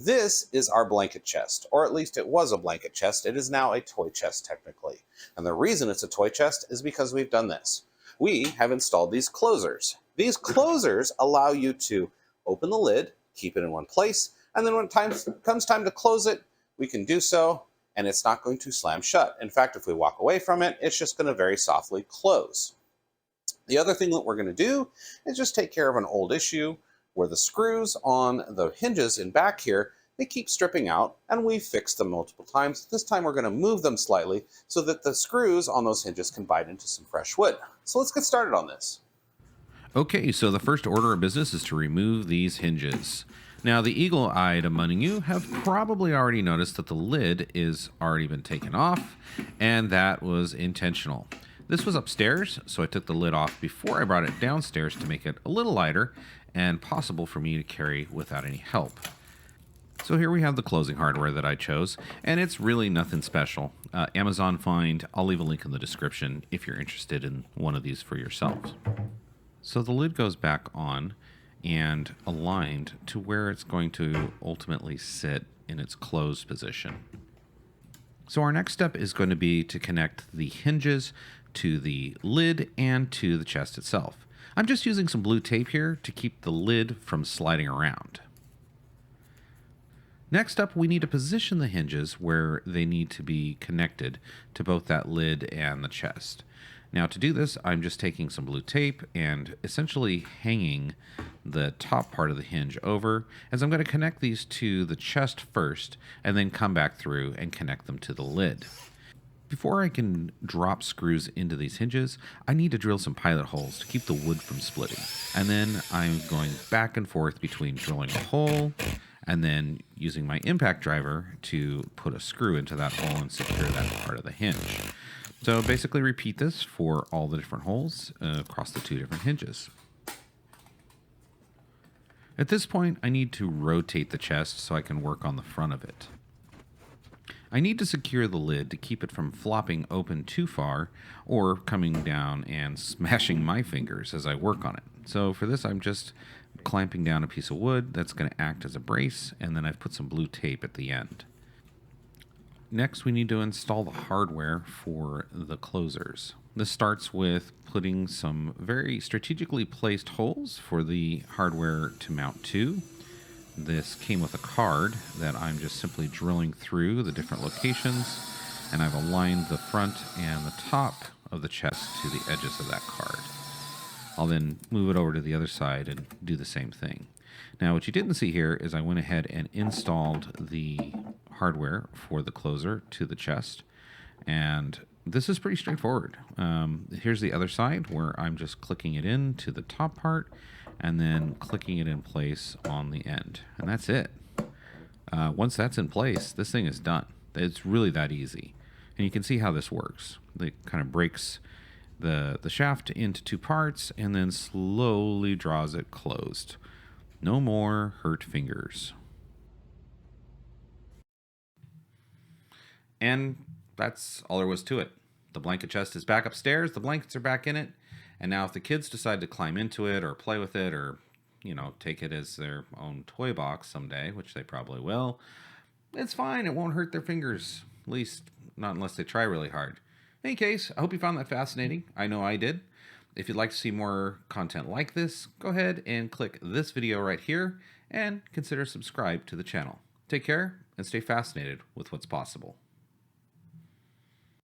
This is our blanket chest, or at least it was a blanket chest. It is now a toy chest technically. And the reason it's a toy chest is because we've done this. We have installed these closers. These closers allow you to open the lid, keep it in one place, and then when comes time to close it, we can do so, and it's not going to slam shut. In fact, if we walk away from it, it's just going to very softly close. The other thing that we're going to do is just take care of an old issue where the screws on the hinges in back here, they keep stripping out, and we've fixed them multiple times. This time we're going to move them slightly so that the screws on those hinges can bite into some fresh wood. So let's get started on this. Okay, so the first order of business is to remove these hinges. Now, the eagle-eyed among you have probably already noticed that the lid is already been taken off, and that was intentional. This was upstairs, so I took the lid off before I brought it downstairs to make it a little lighter and possible for me to carry without any help. So here we have the closing hardware that I chose, and it's really nothing special. Amazon find, I'll leave a link in the description if you're interested in one of these for yourselves. So the lid goes back on and aligned to where it's going to ultimately sit in its closed position. So our next step is going to be to connect the hinges to the lid and to the chest itself. I'm just using some blue tape here to keep the lid from sliding around. Next up, we need to position the hinges where they need to be connected to both that lid and the chest. Now to do this, I'm just taking some blue tape and essentially hanging the top part of the hinge over, as I'm going to connect these to the chest first and then come back through and connect them to the lid. Before I can drop screws into these hinges, I need to drill some pilot holes to keep the wood from splitting. And then I'm going back and forth between drilling a hole and then using my impact driver to put a screw into that hole and secure that part of the hinge. So basically repeat this for all the different holes across the two different hinges. At this point, I need to rotate the chest so I can work on the front of it. I need to secure the lid to keep it from flopping open too far or coming down and smashing my fingers as I work on it. So for this, I'm just clamping down a piece of wood that's going to act as a brace, and then I've put some blue tape at the end. Next, we need to install the hardware for the closers. This starts with putting some very strategically placed holes for the hardware to mount to. This came with a card that I'm just simply drilling through the different locations, and I've aligned the front and the top of the chest to the edges of that card. I'll then move it over to the other side and do the same thing. Now, what you didn't see here is I went ahead and installed the hardware for the closer to the chest, and this is pretty straightforward. Here's the other side where I'm just clicking it in to the top part and then clicking it in place on the end, and that's it. Once that's in place, this thing is done. It's really that easy, and you can see how this works. It kind of breaks the shaft into two parts and then slowly draws it closed. No more hurt fingers. And that's all there was to it. The blanket chest is back upstairs, the blankets are back in it, and now if the kids decide to climb into it or play with it or, take it as their own toy box someday, which they probably will, it's fine. It won't hurt their fingers, at least not unless they try really hard. In any case, I hope you found that fascinating. I know I did. If you'd like to see more content like this, go ahead and click this video right here and consider subscribe to the channel. Take care and stay fascinated with what's possible.